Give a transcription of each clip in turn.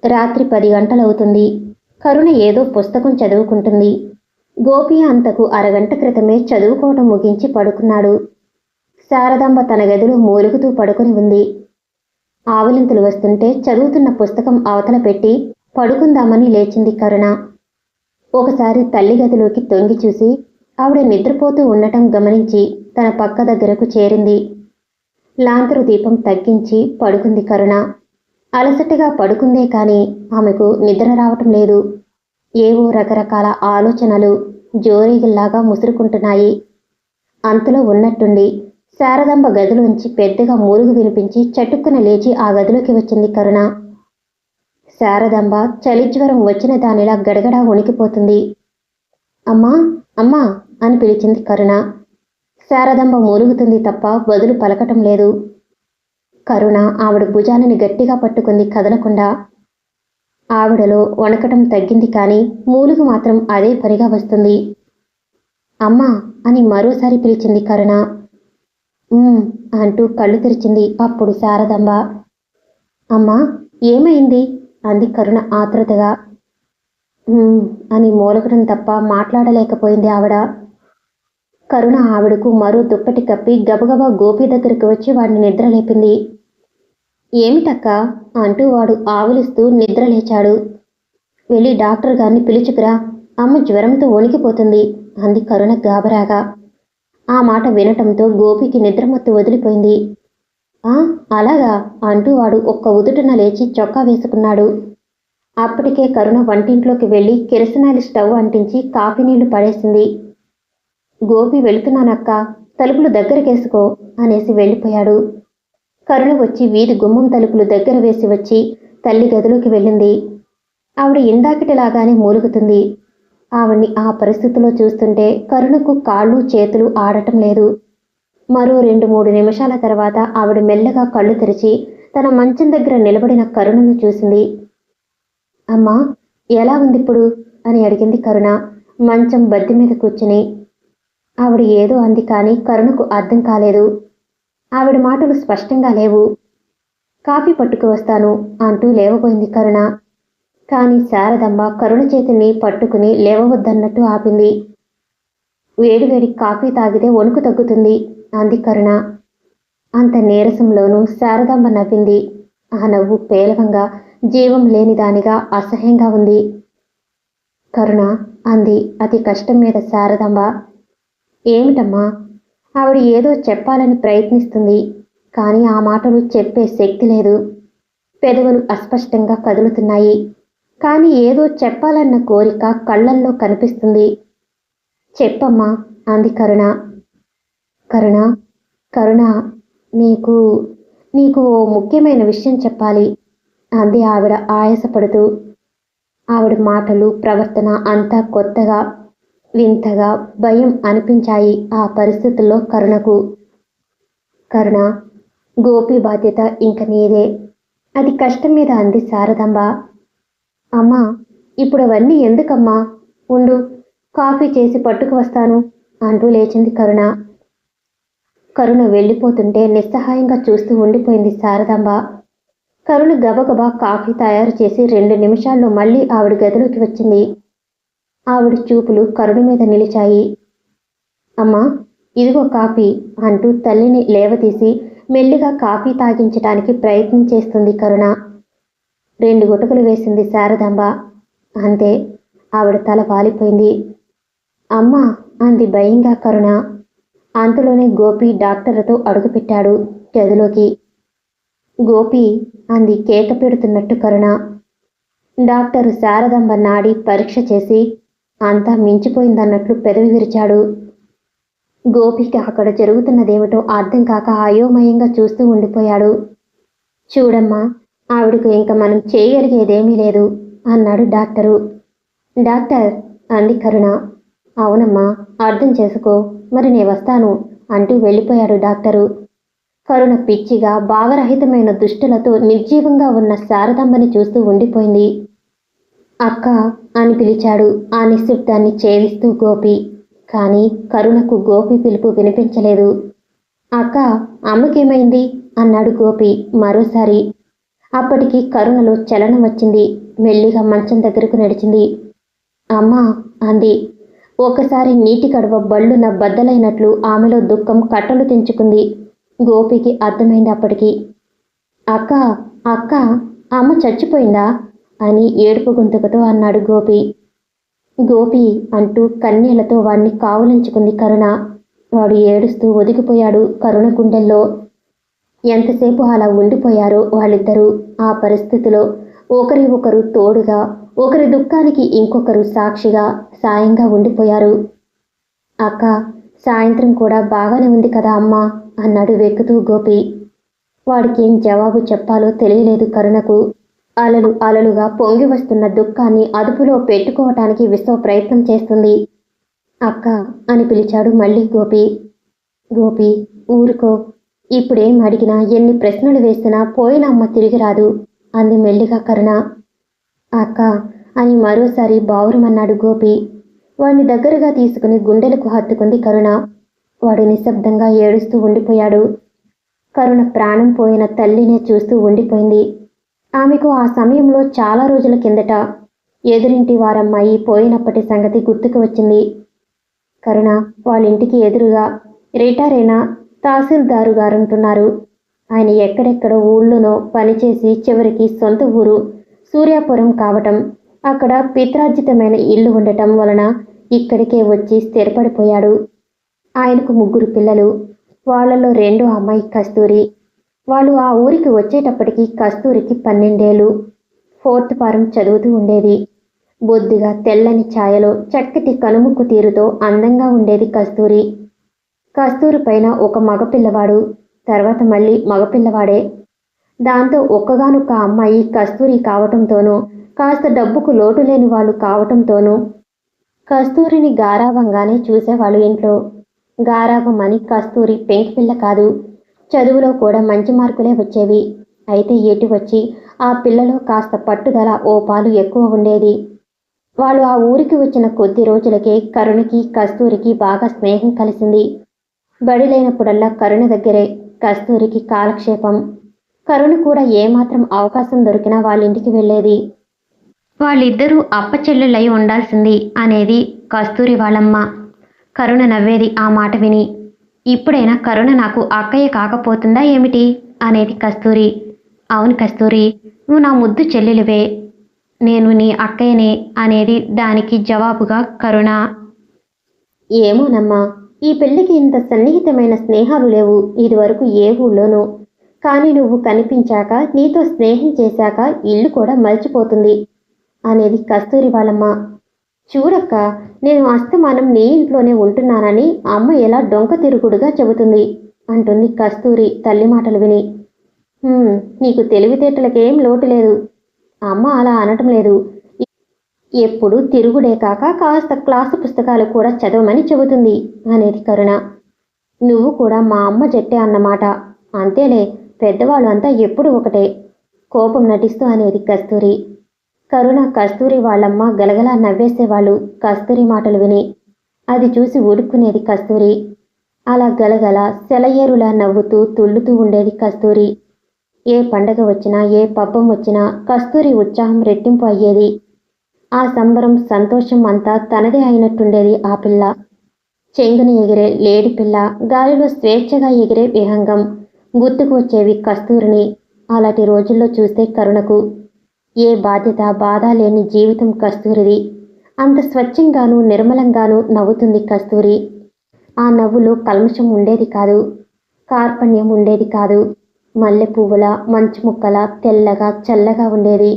రాత్రి 10 గంటలవుతుంది. కరుణ ఏదో పుస్తకం చదువుకుంటుంది. గోపి అంతకు అరగంట క్రితమే చదువుకోవటం ముగించి పడుకున్నాడు. శారదాంబ తన గదిలో మూలుగుతూ పడుకుని ఉంది. ఆవలింతలు వస్తుంటే చదువుతున్న పుస్తకం అవతల పెట్టి పడుకుందామని లేచింది కరుణ. ఒకసారి తల్లి గదిలోకి తొంగి చూసి ఆవిడ నిద్రపోతూ ఉండటం గమనించి తన పక్క దగ్గరకు చేరింది. లాంతరు దీపం తగ్గించి పడుకుంది కరుణ. అలసటగా పడుకుందే కాని ఆమెకు నిద్ర రావటం లేదు. ఏవో రకరకాల ఆలోచనలు జోరీగిల్లాగా ముసురుకుంటున్నాయి. అంతలో ఉన్నట్టుండి శారదాంబ గదిలోంచి పెద్దగా మూలుగు వినిపించి చటుక్కున లేచి ఆ గదిలోకి వచ్చింది కరుణ. శారదాంబ చలిజ్వరం వచ్చిన దానిలా గడగడా వణికిపోతుంది. అమ్మా అమ్మా అని పిలిచింది కరుణ. శారదాంబ మూలుగుతుంది తప్ప బదులు పలకటం లేదు. కరుణ ఆవిడ భుజాలని గట్టిగా పట్టుకుంది కదలకుండా. ఆవిడలో వణకటం తగ్గింది కానీ మూలుగు మాత్రం అదే పనిగా వస్తుంది. అమ్మా అని మరోసారి పిలిచింది కరుణ. అంటూ కళ్ళు తెరిచింది అప్పుడు శారదాంబ. అమ్మా ఏమైంది అంది కరుణ ఆతృతగా. అని మూలగడం తప్ప మాట్లాడలేకపోయింది ఆవిడ. కరుణ ఆవిడకు మరో దుప్పటి కప్పి గబగబా గోపి దగ్గరికి వచ్చి వాడిని నిద్రలేపింది. ఏమిటక్క అంటూ వాడు ఆవులిస్తూ నిద్రలేచాడు. వెళ్ళి డాక్టర్ గారిని పిలుచుకురా, అమ్మ జ్వరంతో వణికిపోతుంది అంది కరుణ గాబరాగా. ఆ మాట వినటంతో గోపికి నిద్రమత్తు వదిలిపోయింది. అలాగా అంటూ వాడు ఒక్క ఉదుటున లేచి చొక్కా వేసుకున్నాడు. అప్పటికే కరుణ వంటింట్లోకి వెళ్ళి కిరసనాయిల్ స్టవ్ అంటించి కాఫీ నీళ్లు పడేసింది. గోపి వెళుతున్నానక్క, తలుపులు దగ్గరకేసుకో అనేసి వెళ్ళిపోయాడు. కరుణ వచ్చి వీధి గుమ్మం తలుపులు దగ్గర వేసి వచ్చి తల్లి గదిలోకి వెళ్ళింది. ఆవిడ ఇందాకటిలాగానే మూలుగుతుంది. ఆవిడ్ని ఆ పరిస్థితిలో చూస్తుంటే కరుణకు కాళ్ళు చేతులు ఆడటం లేదు. మరో 2-3 నిమిషాల తర్వాత ఆవిడ మెల్లగా కళ్ళు తెరిచి తన మంచం దగ్గర నిలబడిన కరుణను చూసింది. అమ్మా ఎలా ఉందిప్పుడు అని అడిగింది కరుణ మంచం బద్ది మీద కూర్చుని. ఆవిడ ఏదో అంది కానీ కరుణకు అర్థం కాలేదు. ఆవిడ మాటలు స్పష్టంగా లేవు. కాఫీ పట్టుకు వస్తాను అంటూ లేవబోయింది కరుణ. కానీ శారదాంబ కరుణ చేతిని పట్టుకుని లేవవద్దన్నట్టు ఆపింది. వేడివేడి కాఫీ తాగితే వణుకు తగ్గుతుంది అంది కరుణ. అంత నీరసంలోనూ శారదాంబ నవ్వింది. ఆ నవ్వు పేలవంగా జీవం లేని దానిగా అసహ్యంగా ఉంది. కరుణ అంది అతి కష్టం మీద శారదాంబ. ఏమిటమ్మా? ఆవిడ ఏదో చెప్పాలని ప్రయత్నిస్తుంది కానీ ఆ మాటలు చెప్పే శక్తి లేదు. పెదవులు అస్పష్టంగా కదులుతున్నాయి కానీ ఏదో చెప్పాలన్న కోరిక కళ్ళల్లో కనిపిస్తుంది. చెప్పమ్మా అంది కరుణ. కరుణ కరుణ నీకు నీకు ఓ ముఖ్యమైన విషయం చెప్పాలి అంది ఆవిడ ఆయాసపడుతూ. ఆవిడ మాటలు ప్రవర్తన అంతా కొత్తగా వింతగా భయం అనిపించాయి ఆ పరిస్థితుల్లో కరుణకు. కరుణ గోపి బాధ్యత ఇంక నీదే అది కష్టం మీద అంది శారదాంబ. అమ్మా ఇప్పుడు అవన్నీ ఎందుకమ్మా, ఉండు కాఫీ చేసి పట్టుకు వస్తాను అంటూ లేచింది కరుణ. కరుణ వెళ్ళిపోతుంటే నిస్సహాయంగా చూస్తూ ఉండిపోయింది శారదాంబ. కరుణ గబగబా కాఫీ తయారు చేసి 2 నిమిషాల్లో మళ్ళీ ఆవిడ గదిలోకి వచ్చింది. ఆవిడ చూపులు కరుణ మీద నిలిచాయి. అమ్మా ఇదిగో కాఫీ అంటూ తల్లిని లేవతీసి మెల్లిగా కాఫీ తాగించటానికి ప్రయత్నం చేస్తుంది కరుణ. 2 గుటకలు వేసింది శారదాంబ. అంతే, ఆవిడ తల వాలిపోయింది. అమ్మా అంది భయంగా కరుణ. అంతలోనే గోపి డాక్టర్తో అడుగుపెట్టాడు గదిలోకి. గోపి అంది కేక పెడుతున్నట్టు కరుణ. డాక్టరు శారదాంబ నాడి పరీక్ష చేసి అంతా మించిపోయిందన్నట్లు పెదవి విరిచాడు. గోపికి అక్కడ జరుగుతున్నదేమిటో అర్థం కాక అయోమయంగా చూస్తూ ఉండిపోయాడు. చూడమ్మా, ఆవిడకు ఇంక మనం చేయగలిగేదేమీ లేదు అన్నాడు డాక్టరు. డాక్టర్ అంది కరుణ. అవునమ్మా, అర్థం చేసుకో, మరి నే వస్తాను అంటూ వెళ్ళిపోయాడు డాక్టరు. కరుణ పిచ్చిగా భావరహితమైన దుష్టులతో నిర్జీవంగా ఉన్న శారదాంబని చూస్తూ ఉండిపోయింది. అక్క అని పిలిచాడు ఆ నిశ్శబ్దాన్ని ఛేదిస్తూ గోపి. కానీ కరుణకు గోపి పిలుపు వినిపించలేదు. అక్క అమ్మకేమైంది అన్నాడు గోపి మరోసారి. అప్పటికి కరుణలో చలనం వచ్చింది. మెల్లిగా మంచం దగ్గరకు నడిచింది. అమ్మా అంది. ఒకసారి నీటి కడవ బళ్ళున బద్దలైనట్లు ఆమెలో దుఃఖం కట్టలు తెంచుకుంది. గోపికి అర్థమైంది అప్పటికి. అక్క అక్క అమ్మ చచ్చిపోయిందా అని ఏడుపు గొంతుకతో అన్నాడు గోపి. గోపి అంటూ కన్నీళ్లతో వాడిని కావులించుకుంది కరుణ. వాడు ఏడుస్తూ ఒదిగిపోయాడు కరుణ గుండెల్లో. ఎంతసేపు అలా ఉండిపోయారో వాళ్ళిద్దరూ ఆ పరిస్థితిలో. ఒకరి ఒకరు తోడుగా, ఒకరి దుఃఖానికి ఇంకొకరు సాక్షిగా, సాయంగా ఉండిపోయారు. అక్క సాయంత్రం కూడా బాగానే ఉంది కదా అమ్మా అన్నాడు వెక్కుతూ గోపి. వాడికేం జవాబు చెప్పాలో తెలియలేదు కరుణకు. అలలు అలలుగా పొంగి వస్తున్న దుఃఖాన్ని అదుపులో పెట్టుకోవటానికి విశ్వ ప్రయత్నం చేస్తుంది. అక్క అని పిలిచాడు మళ్ళీ గోపి. గోపి ఊరుకో, ఇప్పుడేం అడిగినా ఎన్ని ప్రశ్నలు వేసినా పోయిన అమ్మ తిరిగి రాదు అంది మెల్లిగా కరుణ. అక్క అని మరోసారి బావురమన్నాడు గోపి. వాడిని దగ్గరగా తీసుకుని గుండెలకు హత్తుకుంది కరుణ. వాడు నిశ్శబ్దంగా ఏడుస్తూ ఉండిపోయాడు. కరుణ ప్రాణం పోయిన తల్లినే చూస్తూ ఉండిపోయింది. ఆమెకు ఆ సమయంలో చాలా రోజుల కిందట ఎదురింటి వారమ్మాయి పోయినప్పటి సంగతి గుర్తుకు వచ్చింది. కరుణ వాళ్ళింటికి ఎదురుగా రిటైర్ అయిన తహసీల్దారు గారుంటున్నారు. ఆయన ఎక్కడెక్కడో ఊళ్ళోనో పనిచేసి చివరికి సొంత ఊరు సూర్యాపురం కావటం, అక్కడ పిత్రార్జితమైన ఇల్లు ఉండటం వలన ఇక్కడికే వచ్చి స్థిరపడిపోయాడు. ఆయనకు 3 పిల్లలు. వాళ్ళలో రెండో అమ్మాయి కస్తూరి. వాళ్ళు ఆ ఊరికి వచ్చేటప్పటికి కస్తూరికి 12 ఏళ్ళు. 4th ఫారం చదువుతూ ఉండేది. బొద్దుగా తెల్లని ఛాయలో చక్కటి కనుముక్కు తీరుతో అందంగా ఉండేది కస్తూరి. కస్తూరి పైన ఒక మగపిల్లవాడు, తర్వాత మళ్ళీ మగపిల్లవాడే. దాంతో ఒక్కగానొక్క అమ్మాయి కస్తూరి కావటంతోనూ, కాస్త డబ్బుకు లోటు లేని వాళ్ళు కావటంతోనూ కస్తూరిని గారాభంగానే చూసేవాళ్ళు ఇంట్లో. గారాభం అని కస్తూరి పెంకిపిల్ల కాదు. చదువులో కూడా మంచి మార్కులే వచ్చేవి. అయితే ఎటు వచ్చి ఆ పిల్లలో కాస్త పట్టుదల ఓ పాలు ఎక్కువ ఉండేది. వాళ్ళు ఆ ఊరికి వచ్చిన కొద్ది రోజులకే కరుణకి కస్తూరికి బాగా స్నేహం కలిసింది. బడి లేనప్పుడల్లా కరుణ దగ్గరే కస్తూరికి కాలక్షేపం. కరుణ కూడా ఏమాత్రం అవకాశం దొరికినా వాళ్ళింటికి వెళ్ళేది. వాళ్ళిద్దరూ అప్పచెల్లెళ్ళై ఉండాల్సింది అనేది కస్తూరి వాళ్ళమ్మ. కరుణ నవ్వేది ఆ మాట విని. ఇప్పుడైనా కరుణ నాకు అక్కయ్య కాకపోతుందా ఏమిటి అనేది కస్తూరి. అవును కస్తూరి, నువ్వు నా ముద్దు చెల్లెలివే, నేను నీ అక్కయ్యనే అనేది దానికి జవాబుగా కరుణ. ఏమోనమ్మా, ఈ పెళ్లికి ఇంత సన్నిహితమైన స్నేహాలు లేవు ఇదివరకు ఏ ఊళ్ళోనూ. కానీ నువ్వు కనిపించాక, నీతో స్నేహం చేశాక ఇల్లు కూడా మర్చిపోతుంది అనేది కస్తూరి వాళ్ళమ్మ. చూడక్క, నేను అస్తమానం నీ ఇంట్లోనే ఉంటున్నానని అమ్మ ఎలా డొంక తిరుగుడుగా చెబుతుంది అంటుంది కస్తూరి తల్లి మాటలు విని. నీకు తెలివితేటలకేం లోటు లేదు. అమ్మ అలా అనటం లేదు. ఎప్పుడు తిరుగుడే కాక కాస్త క్లాసు పుస్తకాలు కూడా చదవమని చెబుతుంది అనేది కరుణ. నువ్వు కూడా మా అమ్మ జట్టే అన్నమాట. అంతేలే, పెద్దవాళ్ళు అంతా ఎప్పుడు ఒకటే కోపం నటిస్తూ అనేది కస్తూరి. కరుణ కస్తూరి వాళ్ళమ్మ గలగలా నవ్వేసేవాళ్ళు కస్తూరి మాటలు విని. అది చూసి ఊడుక్కునేది కస్తూరి. అలా గలగల సెలయేరులా నవ్వుతూ తుళ్ళుతూ ఉండేది కస్తూరి. ఏ పండగ వచ్చినా, ఏ పబ్బం వచ్చినా కస్తూరి ఉత్సాహం రెట్టింపు అయ్యేది. ఆ సంబరం సంతోషం అంతా తనదే అయినట్టుండేది ఆ పిల్ల. చెంగున ఎగిరే లేడి పిల్ల, గాలిలో స్వేచ్ఛగా ఎగిరే విహంగం గుర్తుకు వచ్చేవి కస్తూరిని. అలాంటి రోజుల్లో చూస్తే కరుణకు. ఏ బాధ్యత బాధ లేని జీవితం కస్తూరిది. అంత స్వచ్ఛంగానూ నిర్మలంగానూ నవ్వుతుంది కస్తూరి. ఆ నవ్వులో కల్మషం ఉండేది కాదు, కార్పణ్యం ఉండేది కాదు. మల్లె పువ్వుల మంచు ముక్కల తెల్లగా చల్లగా ఉండేది.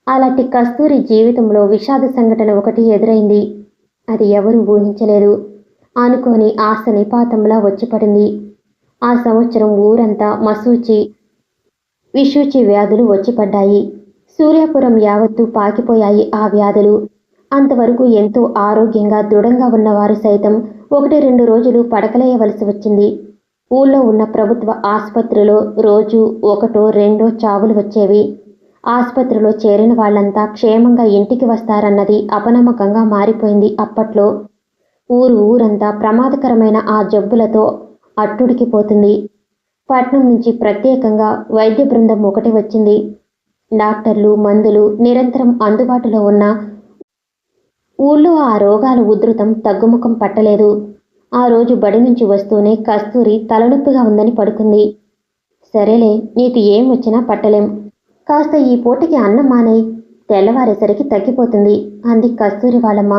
అలాంటి కస్తూరి జీవితంలో విషాద సంఘటన ఒకటి ఎదురైంది. అది ఎవరూ ఊహించలేదు. అనుకోని ఆశ నిపాతంలా వచ్చి పడింది. ఆ సంవత్సరం ఊరంతా మసూచి విషూచి వ్యాధులు వచ్చి పడ్డాయి. సూర్యాపురం యావత్తు పాకిపోయాయి ఆ వ్యాధులు. అంతవరకు ఎంతో ఆరోగ్యంగా దృఢంగా ఉన్నవారు సైతం 1-2 రోజులు పడకలేయవలసి వచ్చింది. ఊళ్ళో ఉన్న ప్రభుత్వ ఆసుపత్రిలో రోజు 1-2 చావులు వచ్చేవి. ఆసుపత్రిలో చేరిన వాళ్ళంతా క్షేమంగా ఇంటికి వస్తారన్నది అపనమ్మకంగా మారిపోయింది అప్పట్లో. ఊరంతా ప్రమాదకరమైన ఆ జబ్బులతో అట్టుడికిపోతుంది. పట్నం నుంచి ప్రత్యేకంగా వైద్య బృందం ఒకటి వచ్చింది. డాక్టర్లు, మందులు నిరంతరం అందుబాటులో ఉన్న ఊళ్ళో ఆ రోగాల ఉధృతం తగ్గుముఖం పట్టలేదు. ఆ రోజు బడి నుంచి వస్తూనే కస్తూరి తలనొప్పిగా ఉందని పడుకుంది. సరేలే, నీకు ఏం వచ్చినా పట్టలేం. కాస్త ఈ పూటకి అన్నం మానేయ్, తెల్లవారేసరికి తగ్గిపోతుంది అంది కస్తూరి వాళ్ళమ్మ.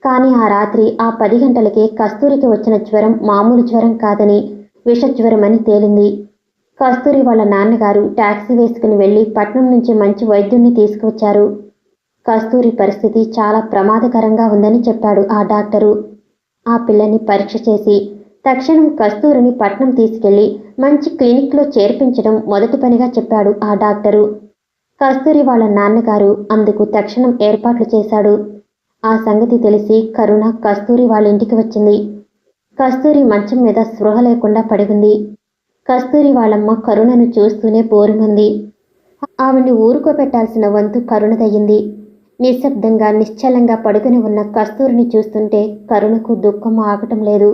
కానీ ఆ రాత్రి ఆ 10 గంటలకే కస్తూరికి వచ్చిన జ్వరం మామూలు జ్వరం కాదని విషజ్వరమని తేలింది. కస్తూరి వాళ్ళ నాన్నగారు టాక్సీ వేసుకుని వెళ్లి పట్నం నుంచి మంచి వైద్యుణ్ణి తీసుకువచ్చారు. కస్తూరి పరిస్థితి చాలా ప్రమాదకరంగా ఉందని చెప్పాడు ఆ డాక్టరు. ఆ పిల్లని పరీక్ష చేసి తక్షణం కస్తూరిని పట్నం తీసుకెళ్లి మంచి క్లినిక్లో చేర్పించడం మొదటి పనిగా చెప్పాడు ఆ డాక్టరు. కస్తూరి వాళ్ళ నాన్నగారు అందుకు తక్షణం ఏర్పాట్లు చేశాడు. ఆ సంగతి తెలిసి కరుణ కస్తూరి వాళ్ళ ఇంటికి వచ్చింది. కస్తూరి మంచం మీద స్పృహ లేకుండా పడి ఉంది. కస్తూరి వాళ్ళమ్మ కరుణను చూస్తూనే బోరుమంది. ఆవిడ్ని ఊరుకోపెట్టాల్సిన వంతు కరుణదయ్యింది. నిశ్శబ్దంగా నిశ్చలంగా పడుకుని ఉన్న కస్తూరిని చూస్తుంటే కరుణకు దుఃఖం ఆగటం లేదు.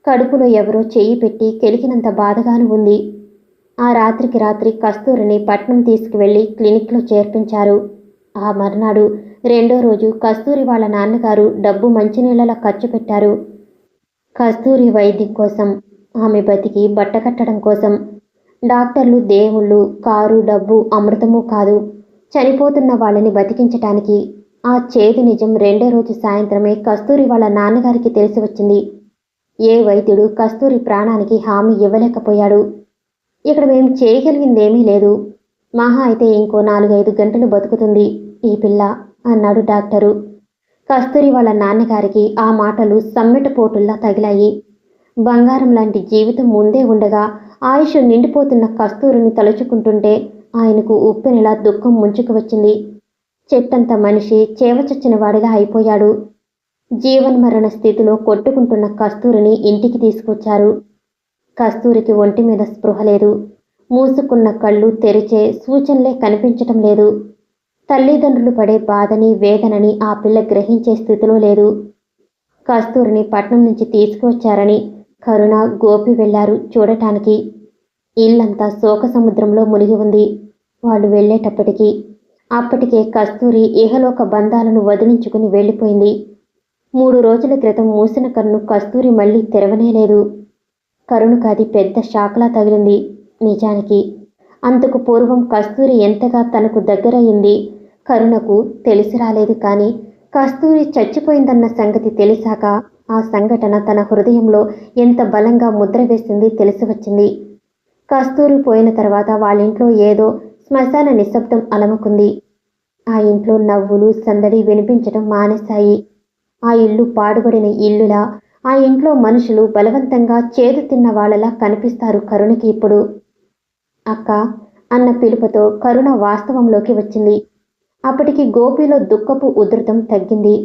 కడుపులో ఎవరో చెయ్యి పెట్టి కెలికినంత బాధగాను ఉంది. ఆ రాత్రికి రాత్రి కస్తూరిని పట్నం తీసుకువెళ్లి క్లినిక్లో చేర్పించారు. ఆ మర్నాడు రెండో రోజు కస్తూరి వాళ్ళ నాన్నగారు డబ్బు మంచినీళ్లలా ఖర్చు పెట్టారు. కస్తూరి వైద్యం కోసం, ఆమె బతికి బట్టకట్టడం కోసం. డాక్టర్లు దేవుళ్ళు, కారు, డబ్బు అమృతమూ కాదు, చనిపోతున్న వాళ్ళని బతికించటానికి. ఆ చేదు నిజం రెండో రోజు సాయంత్రమే కస్తూరి వాళ్ళ నాన్నగారికి తెలిసి వచ్చింది. ఏ వైద్యుడు కస్తూరి ప్రాణానికి హామీ ఇవ్వలేకపోయాడు. ఇక్కడ మేం చేయగలిగిందేమీ లేదు. మహా అయితే ఇంకో 4-5 గంటలు బతుకుతుంది ఈ పిల్ల అన్నాడు డాక్టరు. కస్తూరి వాళ్ళ నాన్నగారికి ఆ మాటలు సమ్మెటపోటుల్లా తగిలాయి. బంగారం లాంటి జీవితం ముందే ఉండగా ఆయుష్ నిండిపోతున్న కస్తూరిని తలుచుకుంటుంటే ఆయనకు ఉప్పెనలా దుఃఖం ముంచుకు వచ్చింది. చెట్టంత మనిషి చేవచచ్చిన వాడిలా అయిపోయాడు. జీవన్మరణ స్థితిలో కొట్టుకుంటున్న కస్తూరిని ఇంటికి తీసుకొచ్చారు. కస్తూరికి ఒంటి మీద స్పృహ లేదు. మూసుకున్న కళ్ళు తెరిచే సూచనలే కనిపించటం లేదు. తల్లిదండ్రులు పడే బాధని, వేదనని ఆ పిల్ల గ్రహించే స్థితిలో లేదు. కస్తూరిని పట్నం నుంచి తీసుకువచ్చారని కరుణ, గోపి వెళ్లారు చూడటానికి. ఇల్లంతా శోక సముద్రంలో మునిగి ఉంది. వాళ్ళు వెళ్లేటప్పటికీ అప్పటికే కస్తూరి ఇహలోక బంధాలను వదిలించుకుని వెళ్ళిపోయింది. 3 రోజుల క్రితం మూసిన కన్ను కస్తూరి మళ్లీ తెరవనేలేదు. కరుణకు అది పెద్ద షాక్లా తగిలింది. నిజానికి అంతకు పూర్వం కస్తూరి ఎంతగా తనకు దగ్గరయింది కరుణకు తెలిసి రాలేదు. కానీ కస్తూరి చచ్చిపోయిందన్న సంగతి తెలిసాక ఆ సంఘటన తన హృదయంలో ఎంత బలంగా ముద్ర వేసింది తెలిసి వచ్చింది. కస్తూరి పోయిన తర్వాత వాళ్ళింట్లో ఏదో శ్మశాన నిశ్శబ్దం అలముకుంది. ఆ ఇంట్లో నవ్వులు, సందడి వినిపించడం మానేశాయి. ఆ ఇల్లు పాడుబడిన ఇల్లులా, ఆ ఇంట్లో మనుషులు బలవంతంగా చేదు తిన్న వాళ్ళలా కనిపిస్తారు కరుణకి ఇప్పుడు. అక్క అన్న పిలుపుతో కరుణ వాస్తవంలోకి వచ్చింది. అప్పటికి గోపిలో దుఃఖపు ఉధృతం తగ్గింది.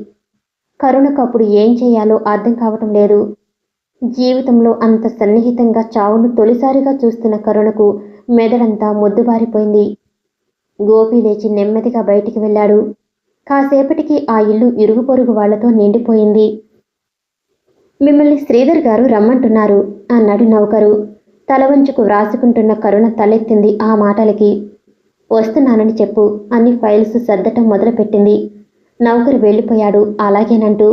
కరుణకు అప్పుడు ఏం చేయాలో అర్థం కావటం లేదు. జీవితంలో అంత సన్నిహితంగా చావును తొలిసారిగా చూస్తున్న కరుణకు మెదడంతా మొద్దుబారిపోయింది. గోపి లేచి నెమ్మదిగా బయటికి వెళ్ళాడు. కాసేపటికి ఆ ఇల్లు ఇరుగు పొరుగు వాళ్లతో నిండిపోయింది. మిమ్మల్ని శ్రీధర్ గారు రమ్మంటున్నారు అన్నాడు నౌకరు. తలవంచుకు వ్రాసుకుంటున్న కరుణ తలెత్తింది ఆ మాటలకి. వస్తున్నానని చెప్పు అన్ని ఫైల్స్ సర్దటం మొదలుపెట్టింది. నౌకరు వెళ్ళిపోయాడు అలాగేనంటూ.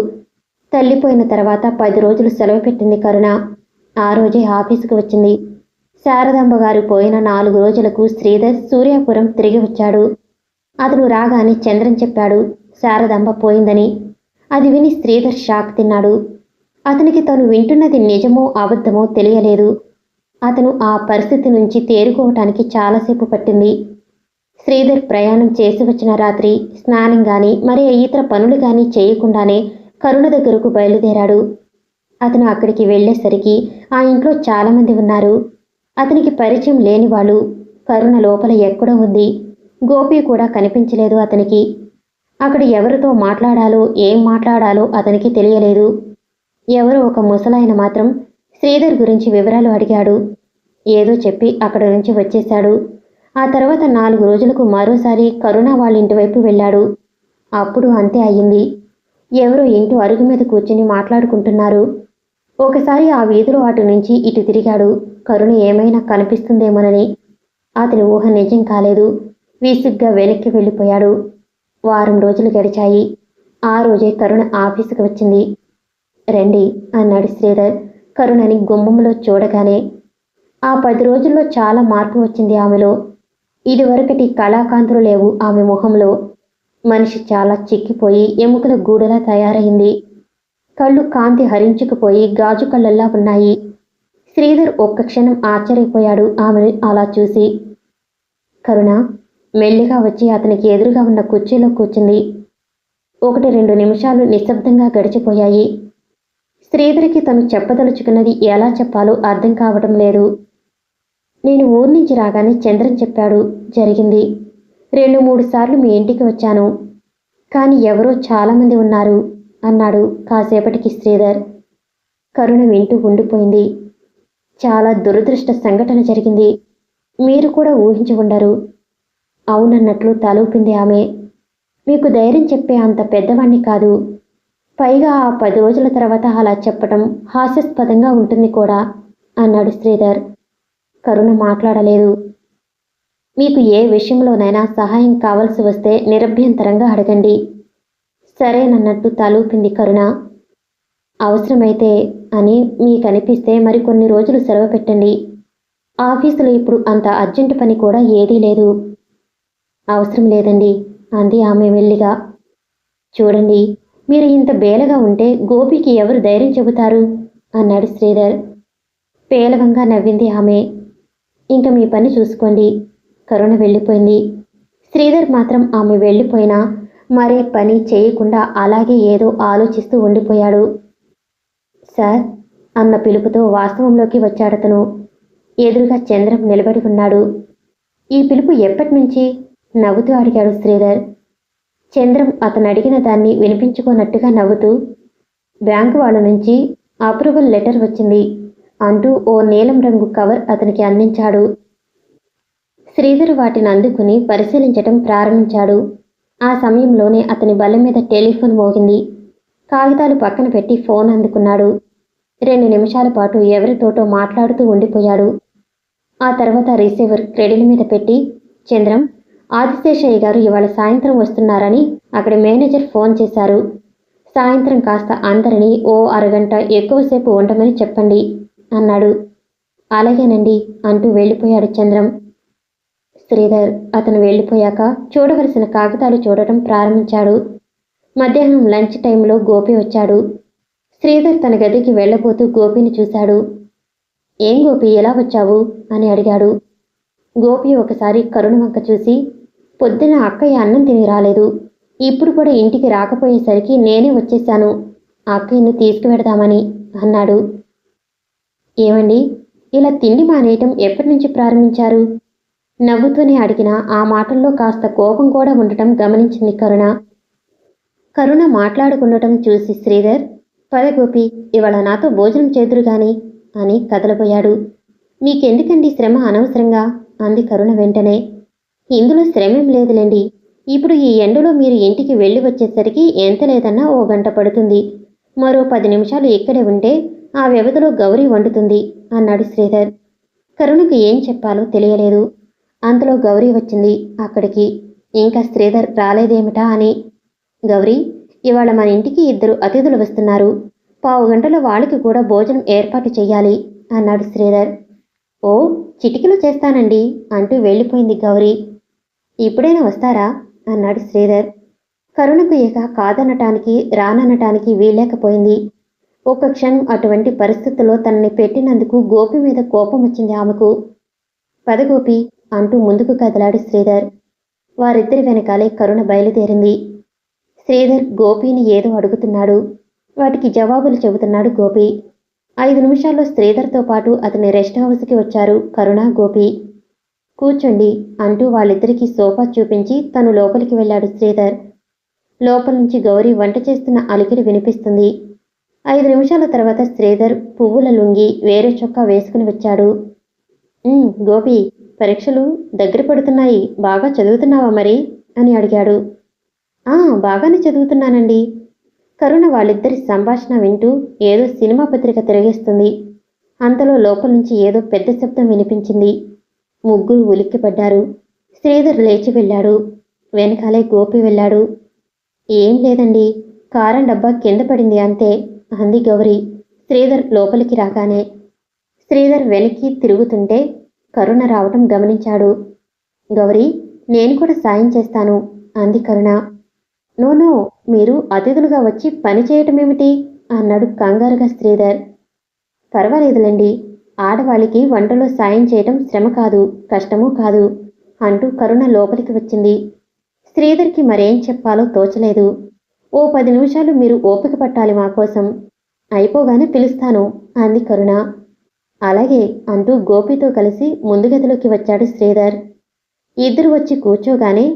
తల్లిపోయిన తర్వాత 10 రోజులు సెలవు పెట్టింది కరుణ. ఆ రోజే ఆఫీసుకు వచ్చింది. శారదాంబ గారు పోయిన 4 రోజులకు శ్రీధర్ సూర్యాపురం తిరిగి వచ్చాడు. అతను రాగానే చంద్రన్ చెప్పాడు శారదాంబ పోయిందని. అది విని శ్రీధర్ షాక్ తిన్నాడు. అతనికి తను వింటున్నది నిజమో అబద్ధమో తెలియలేదు. అతను ఆ పరిస్థితి నుంచి తేరుకోవటానికి చాలాసేపు పట్టింది. శ్రీధర్ ప్రయాణం చేసి వచ్చిన రాత్రి స్నానం గాని మరి ఇతర పనులు గాని చేయకుండానే కరుణ దగ్గరకు బయలుదేరాడు. అతను అక్కడికి వెళ్లేసరికి ఆ ఇంట్లో చాలామంది ఉన్నారు. అతనికి పరిచయం లేని వాళ్ళు. కరుణ లోపల ఎక్కడో ఉంది. గోపి కూడా కనిపించలేదు అతనికి. అక్కడ ఎవరితో మాట్లాడాలో ఏం మాట్లాడాలో అతనికి తెలియలేదు. ఎవరో ఒక ముసలాయన మాత్రం శ్రీధర్ గురించి వివరాలు అడిగాడు. ఏదో చెప్పి అక్కడ నుంచి వచ్చేశాడు. ఆ తర్వాత 4 రోజులకు మరోసారి కరుణ వాళ్ళ ఇంటి వైపు వెళ్ళాడు. అప్పుడు అంతే అయ్యింది. ఎవరో ఇంటి అరుగు మీద కూర్చుని మాట్లాడుకుంటున్నారు. ఒకసారి ఆ వీధిలో అటు నుంచి ఇటు తిరిగాడు. కరుణ ఏమైనా కనిపిస్తుందేమోనని. అతని ఊహ నిజం కాలేదు. విసుగ్గా వెనక్కి వెళ్ళిపోయాడు. వారం రోజులు గడిచాయి. ఆ రోజే కరుణ ఆఫీసుకు వచ్చింది. రండి అన్నాడు శ్రీధర్ కరుణని గుమ్మంలో చూడగానే. ఆ 10 రోజుల్లో చాలా మార్పు వచ్చింది ఆమెలో. ఇదివరకటి కళాకాంతులు లేవు ఆమె మొహంలో. మనిషి చాలా చిక్కిపోయి ఎముకల గూడులా తయారైంది. కళ్ళు కాంతి హరించుకుపోయి గాజు కళ్ళల్లా ఉన్నాయి. శ్రీధర్ ఒక్క క్షణం ఆశ్చర్యపోయాడు ఆమెను అలా చూసి. కరుణ మెల్లిగా వచ్చి అతనికి ఎదురుగా ఉన్న కుర్చీలో కూర్చుంది. 1-2 నిమిషాలు నిశ్శబ్దంగా గడిచిపోయాయి. శ్రీధర్కి తను చెప్పదలుచుకున్నది ఎలా చెప్పాలో అర్థం కావటం లేదు. నేను ఊరి నుంచి రాగానే చంద్రన్ చెప్పాడు జరిగింది. 2-3 సార్లు మీ ఇంటికి వచ్చాను. కానీ ఎవరో చాలామంది ఉన్నారు అన్నాడు కాసేపటికి శ్రీధర్. కరుణ వింటూ ఉండిపోయింది. చాలా దురదృష్ట సంఘటన జరిగింది. మీరు కూడా ఊహించి ఉండరు. అవునన్నట్లు తలూపింది ఆమె. మీకు ధైర్యం చెప్పే అంత పెద్దవాణ్ణి కాదు. పైగా ఆ 10 రోజుల తర్వాత అలా చెప్పటం హాస్యాస్పదంగా ఉంటుంది కూడా అన్నాడు శ్రీధర్. కరుణ మాట్లాడలేదు. మీకు ఏ విషయంలోనైనా సహాయం కావలసి వస్తే నిరభ్యంతరంగా అడగండి. సరేనన్నట్టు తలూపింది కరుణ. అవసరమైతే అని మీకనిపిస్తే మరికొన్ని రోజులు సెలవు పెట్టండి. ఆఫీసులో ఇప్పుడు అంత అర్జెంటు పని కూడా ఏదీ లేదు. అవసరం లేదండి అంది ఆమె మెల్లిగా. చూడండి, మీరు ఇంత బేలగా ఉంటే గోపికి ఎవరు ధైర్యం చెబుతారు అన్నాడు శ్రీధర్. పేలవంగా నవ్వింది ఆమె. ఇంక మీ పని చూసుకోండి. కరుణ వెళ్ళిపోయింది. శ్రీధర్ మాత్రం ఆమె వెళ్ళిపోయినా మరే పని చేయకుండా అలాగే ఏదో ఆలోచిస్తూ ఉండిపోయాడు. సార్ అన్న పిలుపుతో వాస్తవంలోకి వచ్చాడతను. ఎదురుగా చంద్రం నిలబడి ఉన్నాడు. ఈ పిలుపు ఎప్పటినుంచి నవ్వుతూ అడిగాడు శ్రీధర్. చంద్రం అతను అడిగిన దాన్ని వినిపించుకోనట్టుగా నవ్వుతూ, బ్యాంకు వాళ్ళ నుంచి అప్రూవల్ లెటర్ వచ్చింది అంటూ ఓ నీలం రంగు కవర్ అతనికి అందించాడు. శ్రీధర్ వాటిని అందుకుని పరిశీలించటం ప్రారంభించాడు. ఆ సమయంలోనే అతని బల్ల మీద టెలిఫోన్ మోగింది. కాగితాలు పక్కన పెట్టి ఫోన్ అందుకున్నాడు. 2 నిమిషాల పాటు ఎవరితోటో మాట్లాడుతూ ఉండిపోయాడు. ఆ తర్వాత రిసీవర్ క్రెడిల్ మీద పెట్టి, చంద్రం, ఆదిశేషయ్య గారు ఇవాళ సాయంత్రం వస్తున్నారని అక్కడి మేనేజర్ ఫోన్ చేశారు. సాయంత్రం కాస్త అందరినీ ఓ అరగంట ఎక్కువసేపు ఉండమని చెప్పండి అన్నాడు. అలాగేనండి అంటూ వెళ్ళిపోయాడు చంద్రం. శ్రీధర్ అతను వెళ్ళిపోయాక చూడవలసిన కాగితాలు చూడటం ప్రారంభించాడు. మధ్యాహ్నం లంచ్ టైంలో గోపి వచ్చాడు. శ్రీధర్ తన గదికి వెళ్ళబోతూ గోపిని చూశాడు. ఏం గోపి ఎలా వచ్చావు అని అడిగాడు. గోపి ఒకసారి కరుణ వంక చూసి, పొద్దున అక్కయ్య అన్నం తిని రాలేదు. ఇప్పుడు కూడా ఇంటికి రాకపోయేసరికి నేనే వచ్చేశాను అక్కయ్యను తీసుకువెడదామని అన్నాడు. ఏమండి, ఇలా తిండి మానేయటం ఎప్పటి నుంచి ప్రారంభించారు? నవ్వుతూనే అడిగిన ఆ మాటల్లో కాస్త కోపం కూడా ఉండటం గమనించింది కరుణ. కరుణ మాట్లాడుకుండటం చూసి శ్రీధర్, పద గోపి, ఇవాళ నాతో భోజనం చేదురు గాని అని కదలబోయాడు. మీకెందుకండి శ్రమ అనవసరంగా అంది కరుణ వెంటనే. ఇందులో శ్రమేం లేదులేండి. ఇప్పుడు ఈ ఎండలో మీరు ఇంటికి వెళ్ళి వచ్చేసరికి ఎంత లేదన్నా ఓ గంట పడుతుంది. మరో 10 నిమిషాలు ఇక్కడే ఉంటే ఆ వ్యవధిలో గౌరీ వండుతుంది అన్నాడు శ్రీధర్. కరుణకు ఏం చెప్పాలో తెలియలేదు. అంతలో గౌరీ వచ్చింది అక్కడికి. ఇంకా శ్రీధర్ రాలేదేమిటా అని. గౌరీ, ఇవాళ మన ఇంటికి 2 అతిథులు వస్తున్నారు. 15 గంటల వాళ్ళకి కూడా భోజనం ఏర్పాటు చెయ్యాలి అన్నాడు శ్రీధర్. ఓ, చిటికలో చేస్తానండి అంటూ వెళ్ళిపోయింది గౌరీ. ఇప్పుడైనా వస్తారా అన్నాడు శ్రీధర్. కరుణకు ఇక కాదనటానికి రాననటానికి వీల్లేకపోయింది. ఒక్క క్షణం అటువంటి పరిస్థితుల్లో తనని పెట్టినందుకు గోపి మీద కోపం వచ్చింది ఆమెకు. పద గోపి అంటూ ముందుకు కదిలాడు శ్రీధర్. వారిద్దరి వెనకాలే కరుణ బయలుదేరింది. శ్రీధర్ గోపిని ఏదో అడుగుతున్నాడు. వాటికి జవాబులు చెబుతున్నాడు గోపి. 5 నిమిషాల్లో శ్రీధర్తో పాటు అతని రెస్ట్ హౌస్కి వచ్చారు కరుణ, గోపి. కూర్చోండి అంటూ వాళ్ళిద్దరికీ సోఫా చూపించి తను లోపలికి వెళ్ళాడు శ్రీధర్. లోపల నుంచి గౌరీ వంట చేస్తున్న అలికిడి వినిపిస్తుంది. 5 నిమిషాల తర్వాత శ్రీధర్ పువ్వుల లుంగి వేరే చొక్కా వేసుకుని వచ్చాడు. గోపి, పరీక్షలు దగ్గర పడుతున్నాయి, బాగా చదువుతున్నావా మరి అని అడిగాడు. బాగానే చదువుతున్నానండి. కరుణ వాళ్ళిద్దరి సంభాషణ వింటూ ఏదో సినిమా పత్రిక తిరిగేస్తుంది. అంతలో లోపల నుంచి ఏదో పెద్ద శబ్దం వినిపించింది. ముగ్గురు ఉలిక్కిపడ్డారు. శ్రీధర్ లేచి వెళ్ళాడు. వెనకాలే గోపి వెళ్ళాడు. ఏం లేదండి, కారం డబ్బా కింద పడింది అంతే అంది గౌరీ శ్రీధర్ లోపలికి రాగానే. శ్రీధర్ వెనక్కి తిరుగుతుంటే కరుణ రావటం గమనించాడు. గౌరీ, నేను కూడా సాయం చేస్తాను అంది కరుణ. నో, మీరు అతిథులుగా వచ్చి పని చేయటమేమిటి అన్నాడు కంగారుగా శ్రీధర్. పర్వాలేదులేండి, ఆడవాళ్ళకి వంటలో సాయం చేయటం శ్రమ కాదు, కష్టమూ కాదు అంటూ కరుణ లోపలికి వచ్చింది. శ్రీధర్కి మరేం చెప్పాలో తోచలేదు. ఓ 10 నిమిషాలు మీరు ఓపిక పట్టాలి మా కోసం, అయిపోగానే పిలుస్తాను అంది కరుణ. అలాగే అంటూ గోపితో కలిసి ముందు గదిలోకి వచ్చాడు శ్రీధర్. ఇద్దరు వచ్చి కూర్చోగానే,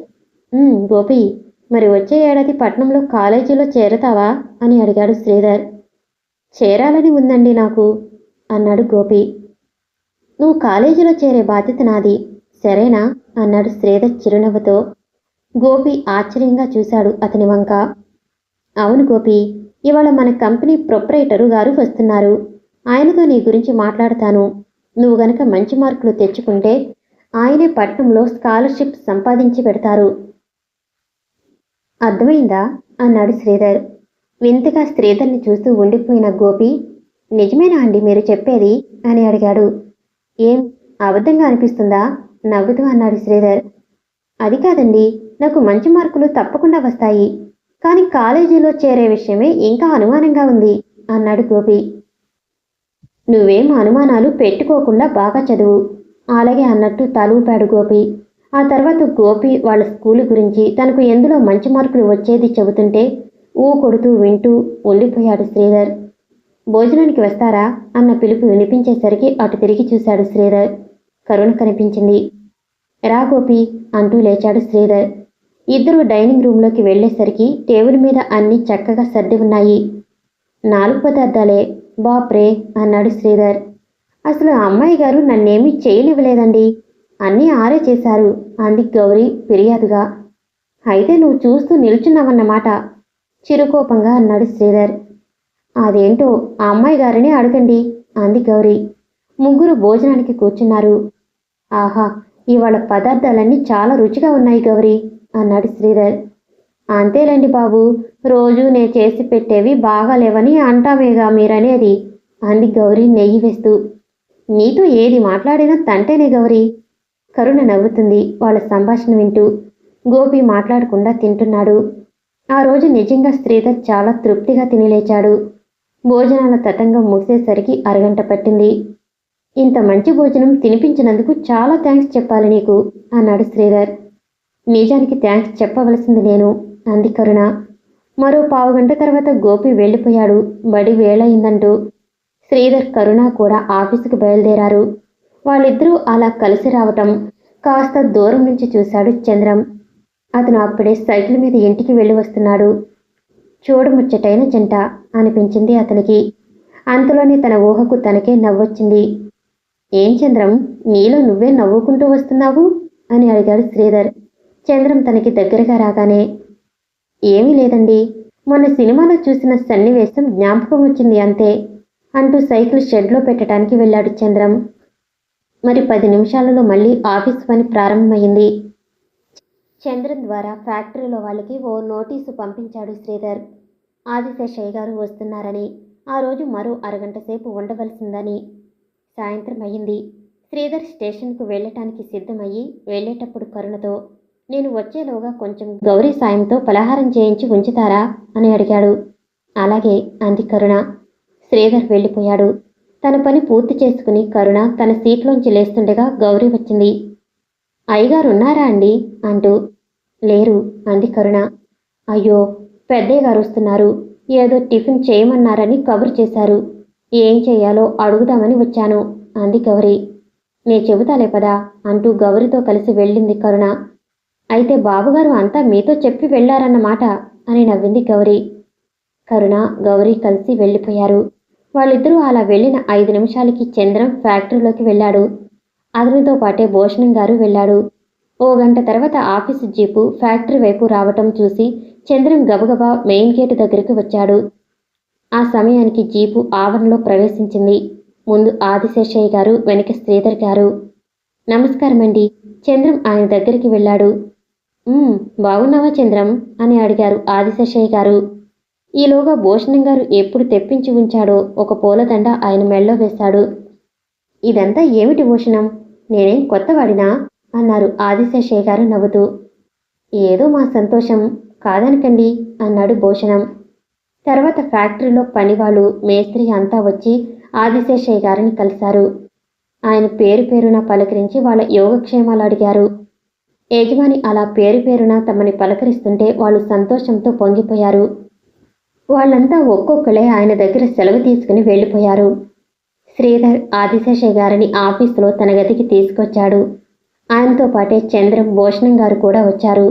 గోపి, మరి వచ్చే ఏడాది పట్నంలో కాలేజీలో చేరతావా అని అడిగాడు శ్రీధర్. చేరాలని ఉందండి నాకు అన్నాడు గోపి. నువ్వు కాలేజీలో చేరే బాధ్యత నాది, సరేనా అన్నాడు శ్రీధర్ చిరునవ్వుతో. గోపి ఆశ్చర్యంగా చూశాడు అతని వంక. అవును గోపి, ఇవాళ మన కంపెనీ ప్రొప్రైటరు గారు వస్తున్నారు. ఆయనతో నీ గురించి మాట్లాడతాను. నువ్వు గనక మంచి మార్కులు తెచ్చుకుంటే ఆయనే పట్నంలో స్కాలర్షిప్ సంపాదించి పెడతారు. అర్థమైందా అన్నాడు శ్రీధర్. వింతగా శ్రీధర్ని చూస్తూ ఉండిపోయిన గోపి, నిజమేనా అండి మీరు చెప్పేది అని అడిగాడు. ఏం అబద్ధంగా అనిపిస్తుందా నవ్వుతూ అన్నాడు శ్రీధర్. అది కాదండి, నాకు మంచి మార్కులు తప్పకుండా వస్తాయి, కానీ కాలేజీలో చేరే విషయమే ఇంకా అనుమానంగా ఉంది అన్నాడు గోపి. నువ్వేం అనుమానాలు పెట్టుకోకుండా బాగా చదువు, అలాగే అన్నట్టు తలూపాడు గోపి. ఆ తర్వాత గోపి వాళ్ళ స్కూలు గురించి, తనకు ఎందులో మంచి మార్కులు వచ్చేది చెబుతుంటే కొడుతూ వింటూ ఉండిపోయాడు శ్రీధర్. భోజనానికి వస్తారా అన్న పిలుపు వినిపించేసరికి అటు తిరిగి చూశాడు శ్రీధర్. కరుణ కనిపించింది. రా గోపి అంటూ లేచాడు శ్రీధర్. ఇద్దరు డైనింగ్ రూమ్లోకి వెళ్లేసరికి టేబుల్ మీద అన్నీ చక్కగా సర్ది ఉన్నాయి. 4 పదార్థాలే, బాప్రే అన్నాడు శ్రీధర్. అసలు ఆ అమ్మాయి గారు నన్నేమీ చేయనివ్వలేదండి, అన్నీ ఆరే చేశారు అంది గౌరీ ఫిర్యాదుగా. అయితే నువ్వు చూస్తూ నిల్చున్నావన్నమాట చిరుకోపంగా అన్నాడు శ్రీధర్. అదేంటో ఆ అమ్మాయి గారిని అడగండి అంది గౌరీ. ముగ్గురు భోజనానికి కూర్చున్నారు. ఆహా, ఇవాళ పదార్థాలన్నీ చాలా రుచిగా ఉన్నాయి గౌరీ అన్నాడు శ్రీధర్. అంతేలేండి బాబు, రోజు నే చేసి పెట్టేవి బాగాలేవని అంటామేగా మీరనేది అంది గౌరీ నెయ్యి వేస్తూ. నీతో ఏది మాట్లాడినా తంటేనే గౌరీ. కరుణ నవ్వుతుంది వాళ్ళ సంభాషణ వింటూ. గోపి మాట్లాడకుండా తింటున్నాడు. ఆ రోజు నిజంగా శ్రీధర్ చాలా తృప్తిగా తినిలేచాడు. భోజనాల తతంగం ముగిసేసరికి అరగంట పట్టింది. ఇంత మంచి భోజనం తినిపించినందుకు చాలా థ్యాంక్స్ చెప్పాలి నీకు అన్నాడు శ్రీధర్. నిజానికి థ్యాంక్స్ చెప్పవలసింది నేను అంది కరుణ. మరో 15 గంట తర్వాత గోపి వెళ్ళిపోయాడు బడి వేళయిందంటూ. శ్రీధర్, కరుణ కూడా ఆఫీసుకు బయలుదేరారు. వాళ్ళిద్దరూ అలా కలిసి రావటం కాస్త దూరం నుంచి చూశాడు చంద్రం. అతను అప్పుడే సైకిల్ మీద ఇంటికి వెళ్ళి వస్తున్నాడు. చూడముచ్చటైన జంట అనిపించింది అతనికి. అంతలోనే తన ఊహకు తనకే నవ్వొచ్చింది. ఏం చంద్రం, నీలో నువ్వే నవ్వుకుంటూ వస్తున్నావు అని అడిగాడు శ్రీధర్. చంద్రం తనకి దగ్గరగా రాగానే, ఏమీ లేదండి, మొన్న సినిమాలో చూసిన సన్నివేశం జ్ఞాపకం వచ్చింది అంతే అంటూ సైకిల్ షెడ్లో పెట్టడానికి వెళ్ళాడు చంద్రం. మరి 10 నిమిషాలలో మళ్ళీ ఆఫీస్ పని ప్రారంభమైంది. చంద్రం ద్వారా ఫ్యాక్టరీలో వాళ్ళకి ఓ నోటీసు పంపించాడు శ్రీధర్. ఆదిశేషయ్య గారు వస్తున్నారని, ఆ రోజు మరో అరగంట సేపు ఉండవలసిందని. సాయంత్రం అయ్యింది. శ్రీధర్ స్టేషన్కు వెళ్ళటానికి సిద్ధమయ్యి వెళ్ళేటప్పుడు కరుణతో, నేను వచ్చేలోగా కొంచెం గౌరీ సాయంతో పలహారం చేయించి ఉంచుతారా అని అడిగాడు. అలాగే అంది కరుణ. శ్రీధర్ వెళ్ళిపోయాడు. తన పని పూర్తి చేసుకుని కరుణ తన సీట్లోంచి లేస్తుండగా గౌరీ వచ్చింది. అయ్యగారు ఉన్నారా అండి అంటూ. లేరు అంది కరుణ. అయ్యో, పెద్దయ్య గారు వస్తున్నారు, ఏదో టిఫిన్ చేయమన్నారని కబురు చేశారు, ఏం చెయ్యాలో అడుగుదామని వచ్చాను అంది గౌరీ. నే చెబుతాలే పదా అంటూ గౌరీతో కలిసి వెళ్ళింది కరుణ. అయితే బాబుగారు అంతా మీతో చెప్పి వెళ్ళారన్నమాట అని నవ్వింది గౌరీ. కరుణ, గౌరీ కలిసి వెళ్ళిపోయారు. వాళ్ళిద్దరూ అలా వెళ్ళిన 5 నిమిషాలకి చంద్రం ఫ్యాక్టరీలోకి వెళ్ళాడు. అతనితో పాటే భూషణం గారు వెళ్ళాడు. ఓ గంట తర్వాత ఆఫీసు జీపు ఫ్యాక్టరీ వైపు రావటం చూసి చంద్రం గబగబా మెయిన్ గేటు దగ్గరికి వచ్చాడు. ఆ సమయానికి జీపు ఆవరణలో ప్రవేశించింది. ముందు ఆదిశేషయ్య గారు, వెనక శ్రీధర్ గారు. నమస్కారమండి. చంద్రం ఆయన దగ్గరికి వెళ్ళాడు. బాగున్నావా చంద్రం అని అడిగారు ఆదిశేషయ్య గారు. ఈలోగా భూషణం గారు ఎప్పుడు తెప్పించి ఉంచాడో ఒక పూలదండ ఆయన మెళ్ళో వేశాడు. ఇదంతా ఏమిటి భూషణం? నేనేం కొత్తవాడినా అన్నారు ఆదిశేషయ్య గారు నవ్వుతూ. ఏదో మా సంతోషం, కాదనకండి అన్నాడు భూషణం. తర్వాత ఫ్యాక్టరీలో పనివాళ్ళు, మేస్త్రి అంతా వచ్చి ఆదిశేషయ్య గారిని కలిశారు. ఆయన పేరు పేరున పలకరించి వాళ్ళ యోగక్షేమాలు అడిగారు. యజమాని అలా పేరు పేరున తమని పలకరిస్తుంటే వాళ్ళు సంతోషంతో పొంగిపోయారు. వాళ్ళంతా ఒక్కొక్కలే ఆయన దగ్గర సెలవు తీసుకుని వెళ్ళిపోయారు. శ్రీధర్ ఆదిశేషయ్య గారిని ఆఫీసులో తన గదికి తీసుకొచ్చాడు. ఆయనతో పాటే చంద్రం, భూషణం గారు కూడా వచ్చారు.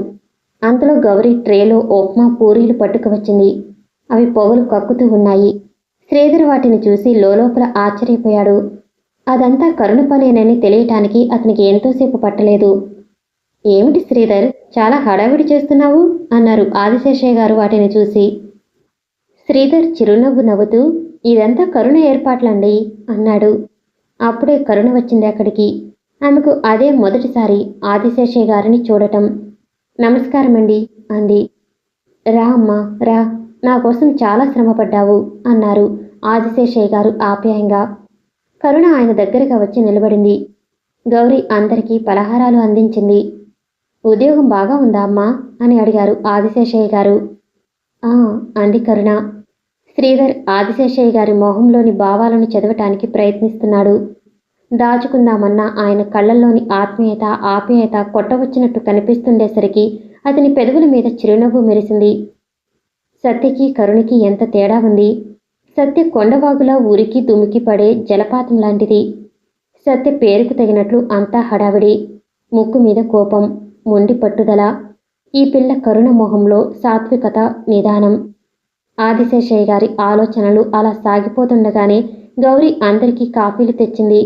అంతలో గౌరీ ట్రేలో ఉప్మా, పూరీలు పట్టుకువచ్చింది. అవి పొగలు కక్కుతూ ఉన్నాయి. శ్రీధర్ వాటిని చూసి లోలోపల ఆశ్చర్యపోయాడు. అదంతా కరుణ పనేనని తెలియటానికి అతనికి ఎంతోసేపు పట్టలేదు. ఏమిటి శ్రీధర్, చాలా హడావిడి చేస్తున్నావు అన్నారు ఆదిశేషయ్య గారు వాటిని చూసి. శ్రీధర్ చిరునవ్వు నవ్వుతూ, ఇదంతా కరుణ ఏర్పాట్లండి అన్నాడు. అప్పుడే కరుణ వచ్చింది అక్కడికి. ఆమెకు అదే మొదటిసారి ఆదిశేషయ్య గారిని చూడటం. నమస్కారమండి అంది. రా అమ్మా రా, నా కోసం చాలా శ్రమపడ్డావు అన్నారు ఆదిశేషయ్య గారు ఆప్యాయంగా. కరుణ ఆయన దగ్గరగా వచ్చి నిలబడింది. గౌరీ అందరికీ పలహారాలు అందించింది. ఉద్యోగం బాగా ఉందా అమ్మా అని అడిగారు ఆదిశేషయ్య గారు. అంది కరుణ. శ్రీధర్ ఆదిశేషయ్య గారి మొహంలోని భావాలను చదవటానికి ప్రయత్నిస్తున్నాడు. దాచుకుందామన్నా ఆయన కళ్ళల్లోని ఆత్మీయత, ఆప్యాయత కొట్టవచ్చినట్టు కనిపిస్తుండేసరికి అతని పెదవుల మీద చిరునవ్వు మెరిసింది. సత్యకి కరుణకి ఎంత తేడా ఉంది. సత్య కొండవాగులా ఊరికి దుమికి పడే జలపాతం లాంటిది. సత్య పేరుకు తగినట్లు అంతా హడావిడి, ముక్కు మీద కోపం, మొండి పట్టుదల. ఈ పిల్ల కరుణ మొహంలో సాత్వికత, నిదానం. ఆదిశేషయ్య గారి ఆలోచనలు అలా సాగిపోతుండగానే గౌరీ అందరికీ కాఫీలు తెచ్చింది.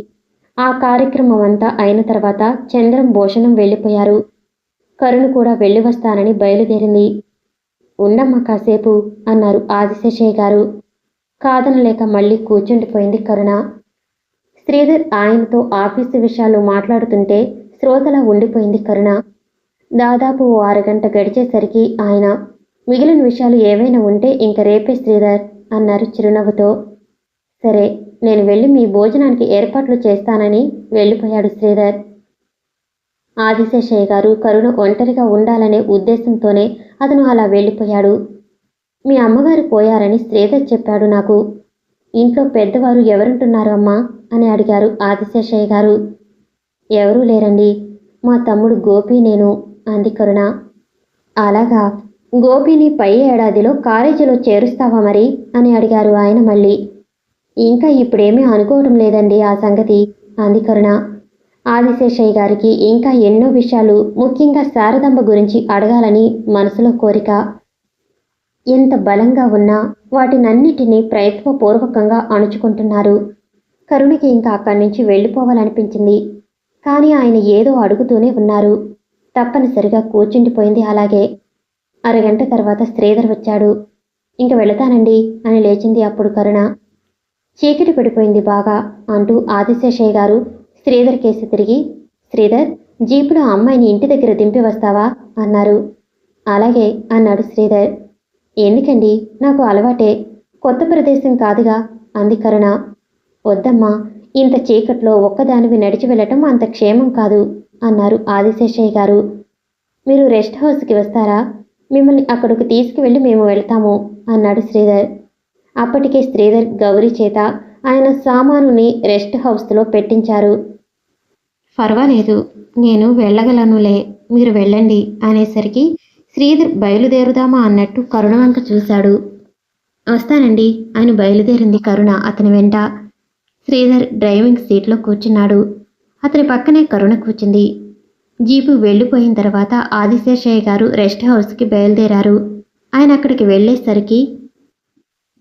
ఆ కార్యక్రమం అంతా అయిన తర్వాత చంద్రం, భూషణం వెళ్ళిపోయారు. కరుణ కూడా వెళ్ళి వస్తానని బయలుదేరింది. ఉండమ్మా కాసేపు అన్నారు ఆదిశేషయ్య గారు. కాదనలేక మళ్ళీ కూర్చుండిపోయింది కరుణ. శ్రీధర్ ఆయనతో ఆఫీసు విషయాలు మాట్లాడుతుంటే శ్రోతలా ఉండిపోయింది కరుణ. దాదాపు ఓ అరగంట గడిచేసరికి ఆయన, మిగిలిన విషయాలు ఏవైనా ఉంటే ఇంక రేపే శ్రీధర్ అన్నారు చిరునవ్వుతో. సరే, నేను వెళ్ళి మీ భోజనానికి ఏర్పాట్లు చేస్తానని వెళ్ళిపోయాడు శ్రీధర్. ఆదిశేషయ్య గారు కరుణ ఒంటరిగా ఉండాలనే ఉద్దేశంతోనే అతను అలా వెళ్ళిపోయాడు. మీ అమ్మగారు పోయారని శ్రీధర్ చెప్పాడు నాకు. ఇంట్లో పెద్దవారు ఎవరుంటున్నారు అమ్మా అని అడిగారు ఆదిశేషయ్య గారు. ఎవరూ లేరండి, మా తమ్ముడు గోపి, నేను అంది కరుణ. అలాగా, గోపిని పై ఏడాదిలో కాలేజీలో చేరుస్తావా మరి అని అడిగారు ఆయన మళ్ళీ. ఇంకా ఇప్పుడేమీ అనుకోవటం లేదండి ఆ సంగతి అంది కరుణ. ఆదిశేషయ్య గారికి ఇంకా ఎన్నో విషయాలు, ముఖ్యంగా శారదాంబ గురించి అడగాలని మనసులో కోరిక. ఎంత బలంగా ఉన్నా వాటినన్నిటినీ ప్రయత్నపూర్వకంగా అణుచుకుంటున్నారు. కరుణకి ఇంకా అక్కడి నుంచి వెళ్ళిపోవాలనిపించింది. కానీ ఆయన ఏదో అడుగుతూనే ఉన్నారు. తప్పనిసరిగా కూర్చుండిపోయింది అలాగే. అరగంట తర్వాత శ్రీధర్ వచ్చాడు. ఇంక వెళతానండి అని లేచింది అప్పుడు కరుణ. చీకటి పడిపోయింది బాగా అంటూ ఆదిశేషయ్య గారు శ్రీధర్ కేసి తిరిగి, శ్రీధర్, జీపులో అమ్మాయిని ఇంటి దగ్గర దింపి వస్తావా అన్నారు. అలాగే అన్నాడు శ్రీధర్. ఎందుకండి, నాకు అలవాటే, కొత్త ప్రదేశం కాదుగా అంది కరుణ. వద్దమ్మా, ఇంత చీకట్లో ఒక్కదానివి నడిచి వెళ్ళటం అంత క్షేమం కాదు అన్నారు ఆదిశేషయ్య గారు. మీరు రెస్ట్ హౌస్కి వస్తారా? మిమ్మల్ని అక్కడికి తీసుకువెళ్ళి మేము వెళ్తాము అన్నాడు శ్రీధర్. అప్పటికే శ్రీధర్ గౌరీ చేత ఆయన సామానుని రెస్ట్ హౌస్లో పెట్టించారు. పర్వాలేదు, నేను వెళ్ళగలనులే, మీరు వెళ్ళండి అనేసరికి శ్రీధర్ బయలుదేరుదామా అన్నట్టు కరుణ వంక చూశాడు. వస్తానండి అని బయలుదేరింది కరుణ అతని వెంట. శ్రీధర్ డ్రైవింగ్ సీట్లో కూర్చున్నాడు. అతని పక్కనే కరుణ కూర్చుంది. జీపు వెళ్ళిపోయిన తర్వాత ఆదిశేషయ్య గారు రెస్ట్ హౌస్కి బయలుదేరారు. ఆయన అక్కడికి వెళ్ళేసరికి,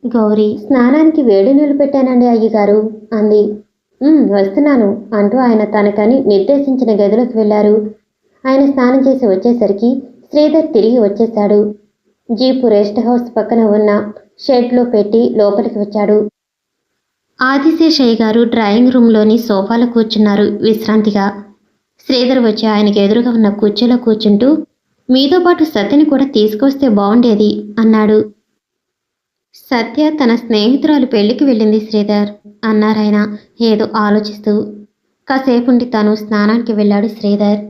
గౌరీ, స్నానానికి వేడి నీళ్లు పెట్టానండి అయ్యగారు అంది. వస్తున్నాను అంటూ ఆయన తనకని నిర్దేశించిన గదిలోకి వెళ్లారు. ఆయన స్నానం చేసి వచ్చేసరికి శ్రీధర్ తిరిగి వచ్చేశాడు. జీపు రెస్ట్ హౌస్ పక్కన ఉన్న షెడ్లో పెట్టి లోపలికి వచ్చాడు. ఆదిశేషయ్య గారు డ్రాయింగ్ రూమ్లోని సోఫాలో కూర్చున్నారు విశ్రాంతిగా. శ్రీధర్ వచ్చి ఆయనకి ఎదురుగా ఉన్న కుర్చీలో కూర్చుంటూ, మీతో పాటు సత్యని కూడా తీసుకొస్తే బాగుండేది అన్నాడు. సత్య తన స్నేహితురాలు పెళ్లికి వెళ్ళింది శ్రీధర్ అన్నారాయన ఏదో ఆలోచిస్తూ. కాసేపుండి తను స్నానానికి వెళ్ళాడు శ్రీధర్.